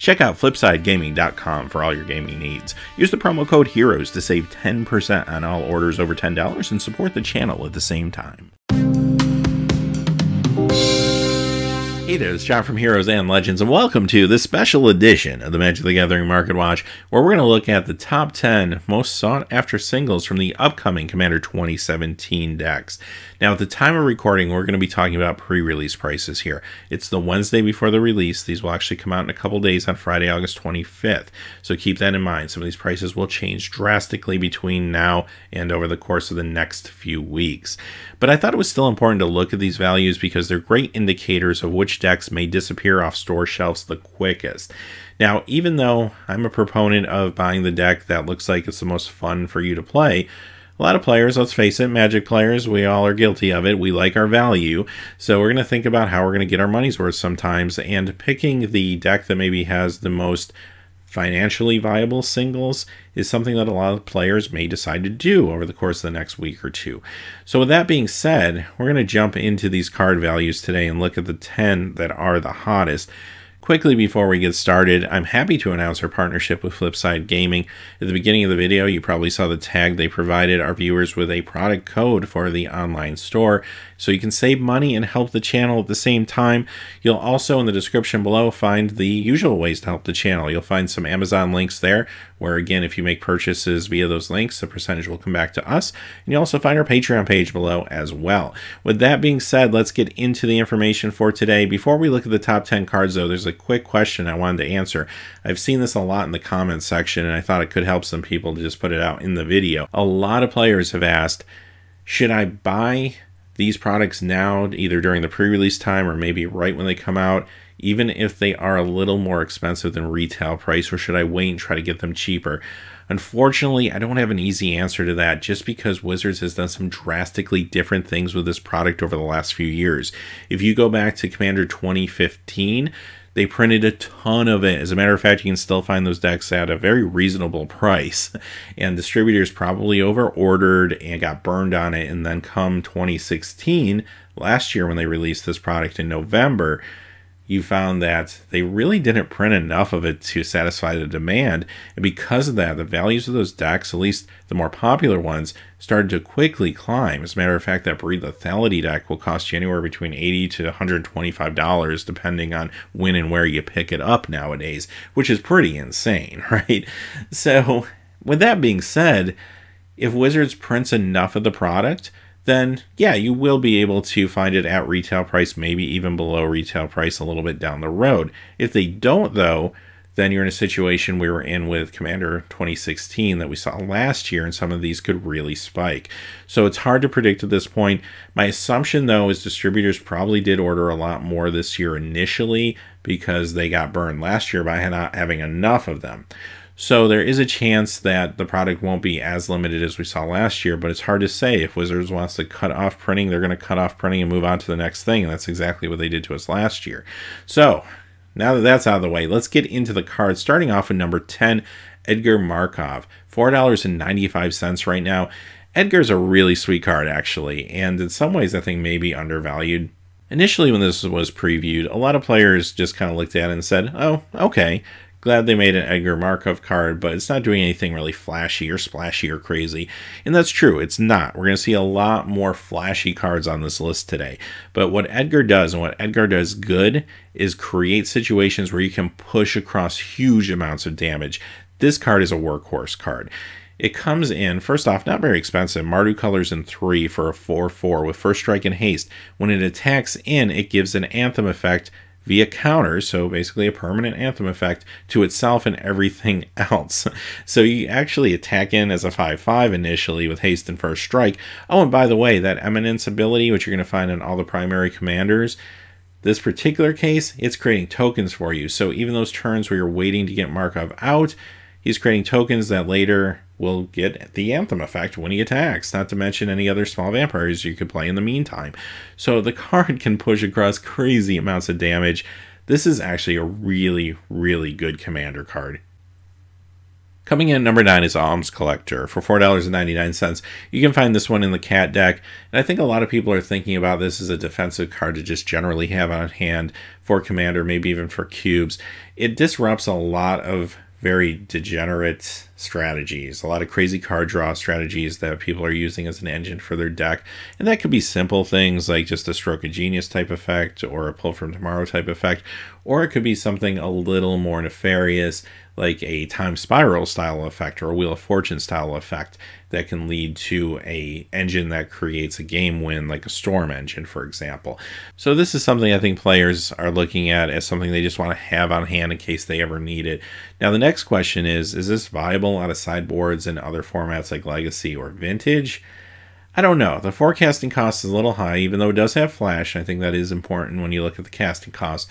Check out flipsidegaming.com for all your gaming needs. Use the promo code HEROES to save 10% on all orders over $10 and support the channel at the same time. Hey there, it's John from Heroes and Legends, and welcome to this special edition of the Magic the Gathering Market Watch, where we're going to look at the top 10 most sought-after singles from the upcoming Commander 2017 decks. Now, at the time of recording, we're going to be talking about pre-release prices here. It's the Wednesday before the release. These will actually come out in a couple days on Friday, August 25th. So keep that in mind. Some of these prices will change drastically between now and over the course of the next few weeks. But I thought it was still important to look at these values because they're great indicators of which decks may disappear off store shelves the quickest. Now, even though I'm a proponent of buying the deck that looks like it's the most fun for you to play, a lot of players, let's face it, Magic players, we all are guilty of it. We like our value. So we're going to think about how we're going to get our money's worth sometimes, and picking the deck that maybe has the most financially viable singles is something that a lot of players may decide to do over the course of the next week or two. So with that being said, we're going to jump into these card values today and look at the 10 that are the hottest. Quickly before we get started, I'm happy to announce our partnership with Flipside Gaming. At the beginning of the video, you probably saw the tag they provided our viewers with a product code for the online store, so you can save money and help the channel at the same time. You'll also, in the description below, find the usual ways to help the channel. You'll find some Amazon links there, where again, if you make purchases via those links, a percentage will come back to us. And you'll also find our Patreon page below as well. With that being said, let's get into the information for today. Before we look at the top 10 cards, though, there's a quick question I wanted to answer. I've seen this a lot in the comments section, and I thought it could help some people to just put it out in the video. A lot of players have asked, should I buy these products now, either during the pre-release time or maybe right when they come out, even if they are a little more expensive than retail price, or should I wait and try to get them cheaper? Unfortunately, I don't have an easy answer to that, just because Wizards has done some drastically different things with this product over the last few years. If you go back to Commander 2015, they printed a ton of it. As a matter of fact, you can still find those decks at a very reasonable price. And distributors probably over-ordered and got burned on it. And then come 2016, last year when they released this product in November, you found that they really didn't print enough of it to satisfy the demand. And because of that, the values of those decks, at least the more popular ones, started to quickly climb. As a matter of fact, that Breed Lethality deck will cost you anywhere between $80 to $125, depending on when and where you pick it up nowadays, which is pretty insane, right? So with that being said, if Wizards prints enough of the product, then yeah, you will be able to find it at retail price, maybe even below retail price a little bit down the road. If they don't, though, then you're in a situation we were in with Commander 2016 that we saw last year, and some of these could really spike. So it's hard to predict at this point. My assumption, though, is distributors probably did order a lot more this year initially because they got burned last year by not having enough of them. So there is a chance that the product won't be as limited as we saw last year, but it's hard to say. If Wizards wants to cut off printing, they're going to cut off printing and move on to the next thing, and that's exactly what they did to us last year. So now that that's out of the way, let's get into the cards, starting off with number 10, Edgar Markov, $4.95 right now. Edgar's a really sweet card, actually, and in some ways I think maybe undervalued. Initially, when this was previewed, a lot of players just kind of looked at it and said, oh, okay, glad they made an Edgar Markov card, but it's not doing anything really flashy or splashy or crazy. And that's true, it's not. We're going to see a lot more flashy cards on this list today. But what Edgar does, and what Edgar does good, is create situations where you can push across huge amounts of damage. This card is a workhorse card. It comes in, first off, not very expensive. Mardu colors in 3 for a 4/4 with first strike and haste. When it attacks in, it gives an Anthem effect via counter, so basically a permanent Anthem effect to itself and everything else. So you actually attack in as a 5/5 initially with haste and first strike. Oh, and by the way, that Eminence ability, which you're going to find in all the primary commanders, this particular case, it's creating tokens for you. So even those turns where you're waiting to get Markov out, he's creating tokens that later will get the Anthem effect when he attacks, not to mention any other small vampires you could play in the meantime. So the card can push across crazy amounts of damage. This is actually a really, really good commander card. Coming in at number 9 is Alms Collector for $4.99. You can find this one in the Cat deck, and I think a lot of people are thinking about this as a defensive card to just generally have on hand for Commander, maybe even for cubes. It disrupts a lot of very degenerate strategies, a lot of crazy card draw strategies that people are using as an engine for their deck. And that could be simple things like just a Stroke of Genius type effect or a Pull from Tomorrow type effect, or it could be something a little more nefarious like a Time Spiral style effect or a Wheel of Fortune style effect that can lead to a engine that creates a game win, like a Storm engine, for example. So this is something I think players are looking at as something they just want to have on hand in case they ever need it. Now the next question is this viable out of sideboards and other formats like Legacy or Vintage? I don't know. The forecasting cost is a little high, even though it does have flash. I think that is important when you look at the casting cost.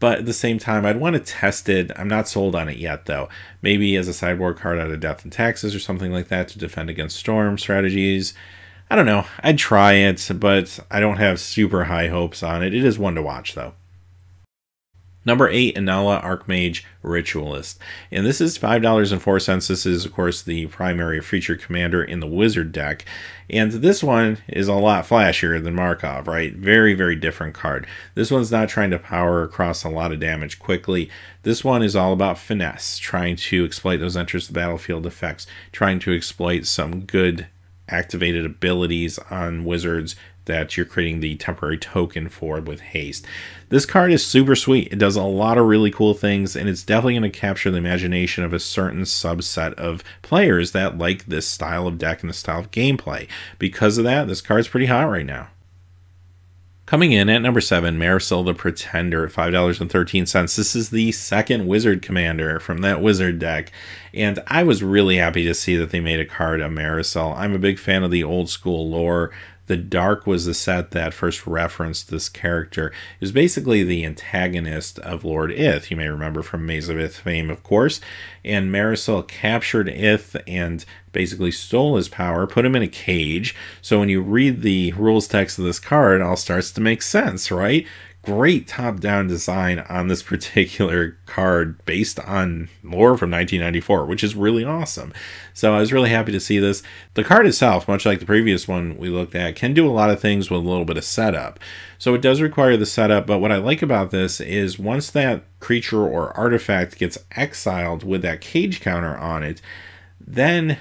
But at the same time, I'd want to test it. I'm not sold on it yet, though. Maybe as a sideboard card out of Death and Taxes or something like that to defend against Storm strategies. I don't know. I'd try it, but I don't have super high hopes on it. It is one to watch, though. Number 8, Inala Archmage Ritualist. And this is $5.04. This is, of course, the primary feature commander in the Wizard deck. And this one is a lot flashier than Markov, right? Very, very different card. This one's not trying to power across a lot of damage quickly. This one is all about finesse, trying to exploit those enters the battlefield effects, trying to exploit some good activated abilities on wizards that you're creating the temporary token for with haste. This card is super sweet. It does a lot of really cool things, and it's definitely going to capture the imagination of a certain subset of players that like this style of deck and this style of gameplay. Because of that, this card's pretty hot right now. Coming in at number 7, Marisol the Pretender at $5.13. This is the second Wizard commander from that Wizard deck, and I was really happy to see that they made a card of Marisol. I'm a big fan of the old school lore. The Dark was the set that first referenced this character. It was basically the antagonist of Lord Ith. You may remember from Maze of Ith fame, of course. And Marisol captured Ith and basically stole his power, put him in a cage. So when you read the rules text of this card, it all starts to make sense, right? Great top-down design on this particular card based on lore from 1994, which is really awesome. So I was really happy to see this. The card itself, much like the previous one we looked at, can do a lot of things with a little bit of setup. So it does require the setup, but what I like about this is once that creature or artifact gets exiled with that cage counter on it, then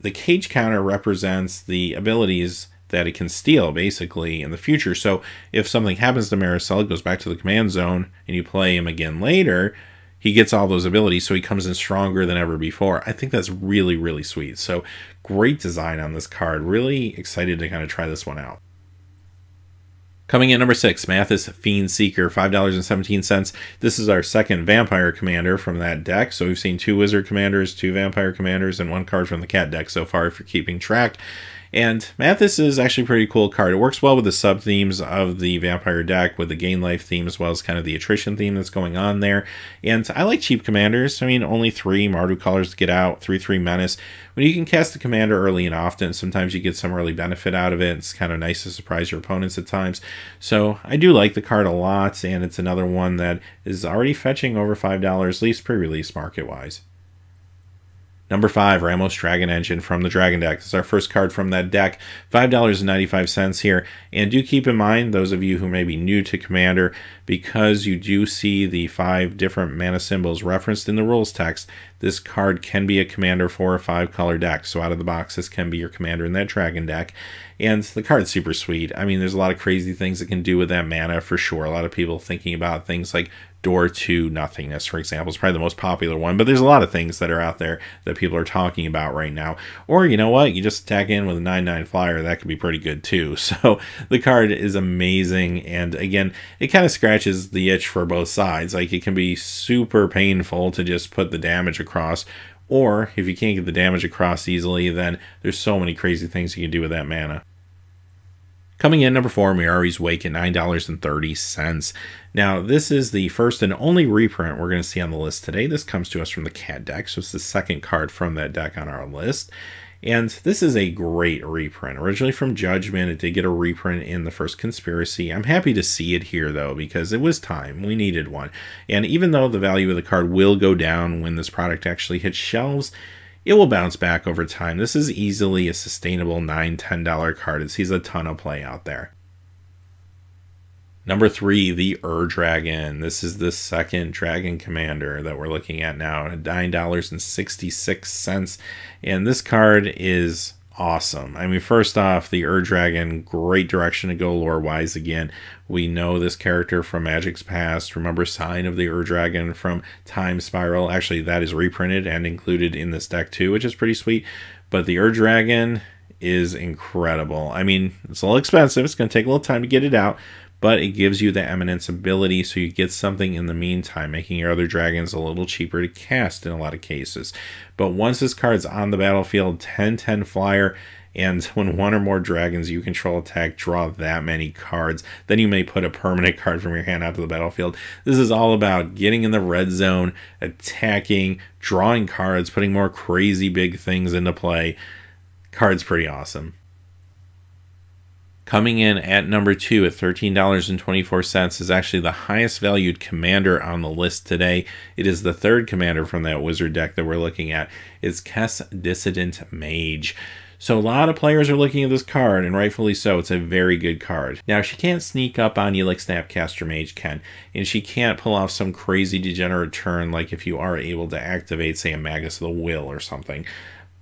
the cage counter represents the abilities that it can steal basically in the future. So if something happens to Marisol, it goes back to the command zone and you play him again later, he gets all those abilities, so he comes in stronger than ever before. I think that's really, really sweet. So great design on this card. Really excited to kind of try this one out. Coming in number 6, Mathis Fiend Seeker, $5.17. This is our second Vampire Commander from that deck. So we've seen 2 Wizard Commanders, 2 Vampire Commanders, and 1 card from the Cat deck so far if you're keeping track. And Mathis is actually a pretty cool card. It works well with the sub-themes of the Vampire deck, with the gain life theme as well as kind of the attrition theme that's going on there. And I like cheap commanders. I mean, only 3 Mardu colors to get out, 3/3 menace. When you can cast the commander early and often, sometimes you get some early benefit out of it. It's kind of nice to surprise your opponents at times. So I do like the card a lot, and it's another one that is already fetching over $5, at least pre-release market-wise. Number 5, Ramos Dragon Engine from the Dragon deck. This is our first card from that deck. $5.95 here. And do keep in mind, those of you who may be new to Commander, because you do see the 5 different mana symbols referenced in the rules text, this card can be a commander for a 5-color deck. So out of the box, this can be your commander in that Dragon deck. And the card's super sweet. I mean, there's a lot of crazy things it can do with that mana for sure. A lot of people thinking about things like Door to Nothingness, for example, is probably the most popular one, but there's a lot of things that are out there that people are talking about right now. Or, you know what, you just attack in with a 9/9 flyer, that could be pretty good too. So the card is amazing, and again, it kind of scratches the itch for both sides. Like, it can be super painful to just put the damage across, or if you can't get the damage across easily, then there's so many crazy things you can do with that mana. Coming in, number 4, Mirari's Wake at $9.30. Now, this is the first and only reprint we're going to see on the list today. This comes to us from the Cat deck, so it's the second card from that deck on our list. And this is a great reprint. Originally from Judgment, it did get a reprint in the first Conspiracy. I'm happy to see it here, though, because it was time. We needed one. And even though the value of the card will go down when this product actually hits shelves, it will bounce back over time. This is easily a sustainable $9, $10 card. It sees a ton of play out there. Number 3, the Dragon. This is the second Dragon Commander that we're looking at now at $9.66. And this card is awesome. I mean, first off, the Dragon, great direction to go lore-wise again. We know this character from Magic's past. Remember Sign of the Dragon from Time Spiral. Actually, that is reprinted and included in this deck too, which is pretty sweet. But the Dragon is incredible. I mean, it's a little expensive. It's going to take a little time to get it out, but it gives you the Eminence ability, so you get something in the meantime, making your other dragons a little cheaper to cast in a lot of cases. But once this card's on the battlefield, 10/10 flyer, and when one or more dragons you control attack, draw that many cards, then you may put a permanent card from your hand out to the battlefield. This is all about getting in the red zone, attacking, drawing cards, putting more crazy big things into play. Card's pretty awesome. Coming in at number 2 at $13.24 is actually the highest valued commander on the list today. It is the third commander from that wizard deck that we're looking at. It's Kess Dissident Mage. So a lot of players are looking at this card, and rightfully so. It's a very good card. Now, she can't sneak up on you like Snapcaster Mage can, and she can't pull off some crazy degenerate turn like if you are able to activate, say, a Magus of the Will or something.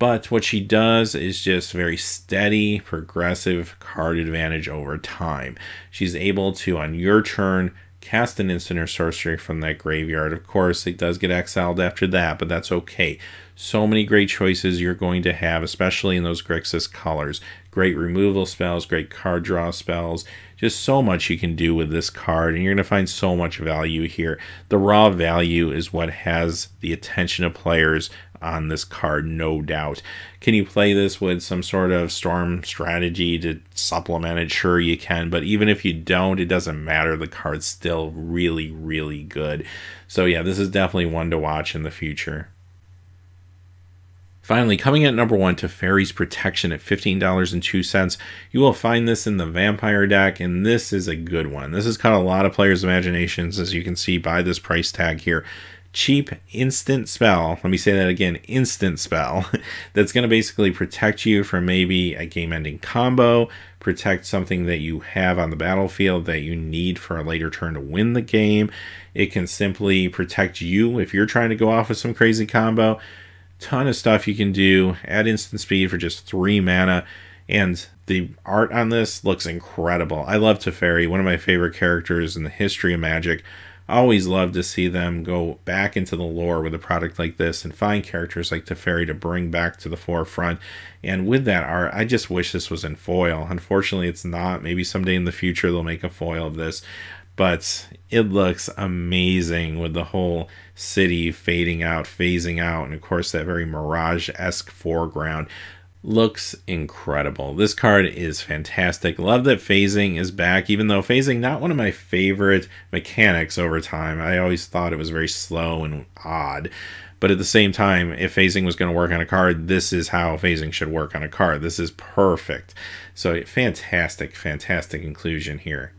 But what she does is just very steady, progressive card advantage over time. She's able to, on your turn, cast an instant or sorcery from that graveyard. Of course, it does get exiled after that, but that's okay. So many great choices you're going to have, especially in those Grixis colors. Great removal spells, great card draw spells. Just so much you can do with this card, and you're going to find so much value here. The raw value is what has the attention of players on this card, no doubt. Can you play this with some sort of storm strategy to supplement it? Sure you can, but even if you don't, it doesn't matter. The card's still really, really good. So yeah, this is definitely one to watch in the future. Finally, coming at number 1, Teferi's Protection at $15.02. You will find this in the Vampire deck, and this is a good one. This has caught a lot of players' imaginations, as you can see by this price tag here. Cheap instant spell, let me say that again, instant spell, that's going to basically protect you from maybe a game-ending combo, protect something that you have on the battlefield that you need for a later turn to win the game. It can simply protect you if you're trying to go off with some crazy combo. Ton of stuff you can do. Add instant speed for just 3 mana, and the art on this looks incredible. I love Teferi, one of my favorite characters in the history of Magic. Always love to see them go back into the lore with a product like this and find characters like Teferi to bring back to the forefront. And with that art, I just wish this was in foil. Unfortunately, it's not. Maybe someday in the future they'll make a foil of this. But it looks amazing with the whole city fading out, phasing out, and of course that very Mirage-esque foreground. Looks incredible. This card is fantastic. Love that phasing is back, even though phasing not one of my favorite mechanics over time. I always thought it was very slow and odd. But at the same time, if phasing was going to work on a card, this is how phasing should work on a card. This is perfect. So fantastic, fantastic inclusion here.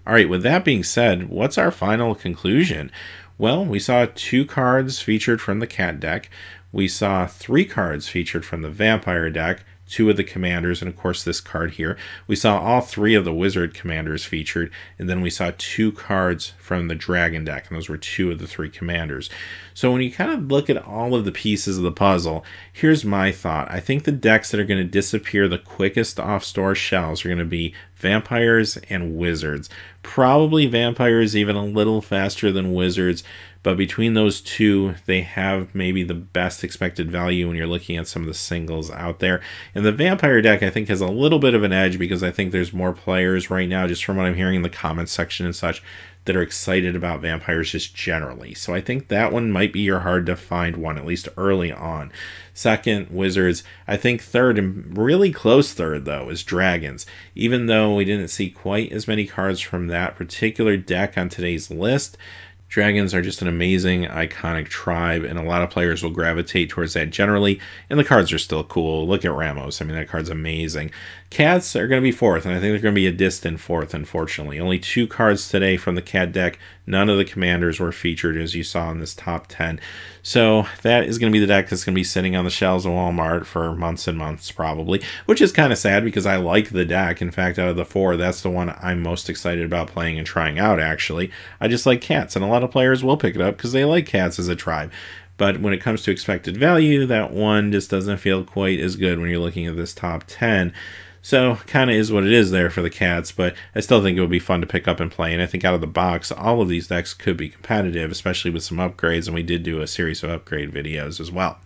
All right, with that being said, what's our final conclusion? Well, we saw 2 cards featured from the Cat deck. We saw 3 cards featured from the Vampire deck, 2 of the Commanders, and of course this card here. We saw all 3 of the Wizard Commanders featured, and then we saw 2 cards from the Dragon deck, and those were 2 of the 3 Commanders. So when you kind of look at all of the pieces of the puzzle, here's my thought. I think the decks that are going to disappear the quickest off store shelves are going to be Vampires and Wizards. Probably Vampires even a little faster than Wizards, but between those 2, they have maybe the best expected value when you're looking at some of the singles out there. And the Vampire deck, I think, has a little bit of an edge because I think there's more players right now, just from what I'm hearing in the comments section and such, that are excited about Vampires just generally. So I think that one might be your hard to find one, at least early on. Second, Wizards. I think third, and really close third though, is Dragons. Even though we didn't see quite as many cards from that particular deck on today's list, Dragons are just an amazing, iconic tribe, and a lot of players will gravitate towards that generally, and the cards are still cool. Look at Ramos. I mean, that card's amazing. Cats are going to be 4th, and I think they're going to be a distant 4th, unfortunately. Only 2 cards today from the Cat deck. None of the commanders were featured, as you saw in this top 10. So that is going to be the deck that's going to be sitting on the shelves of Walmart for months and months, probably, which is kind of sad because I like the deck. In fact, out of the 4, that's the one I'm most excited about playing and trying out, actually. I just like cats, and a lot of players will pick it up because they like cats as a tribe. But when it comes to expected value, that one just doesn't feel quite as good when you're looking at this top 10. So, kind of is what it is there for the cats, but I still think it would be fun to pick up and play, and I think out of the box, all of these decks could be competitive, especially with some upgrades, and we did do a series of upgrade videos as well.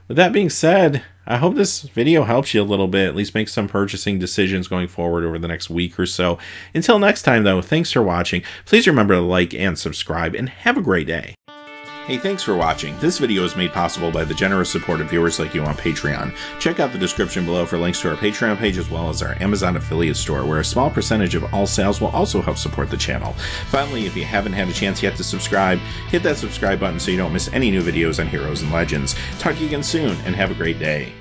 With that being said, I hope this video helps you a little bit, at least make some purchasing decisions going forward over the next week or so. Until next time, though, thanks for watching. Please remember to like and subscribe, and have a great day. Hey, thanks for watching. This video is made possible by the generous support of viewers like you on Patreon. Check out the description below for links to our Patreon page as well as our Amazon affiliate store, where a small percentage of all sales will also help support the channel. Finally, if you haven't had a chance yet to subscribe, hit that subscribe button so you don't miss any new videos on Heroes and Legends. Talk to you again soon, and have a great day.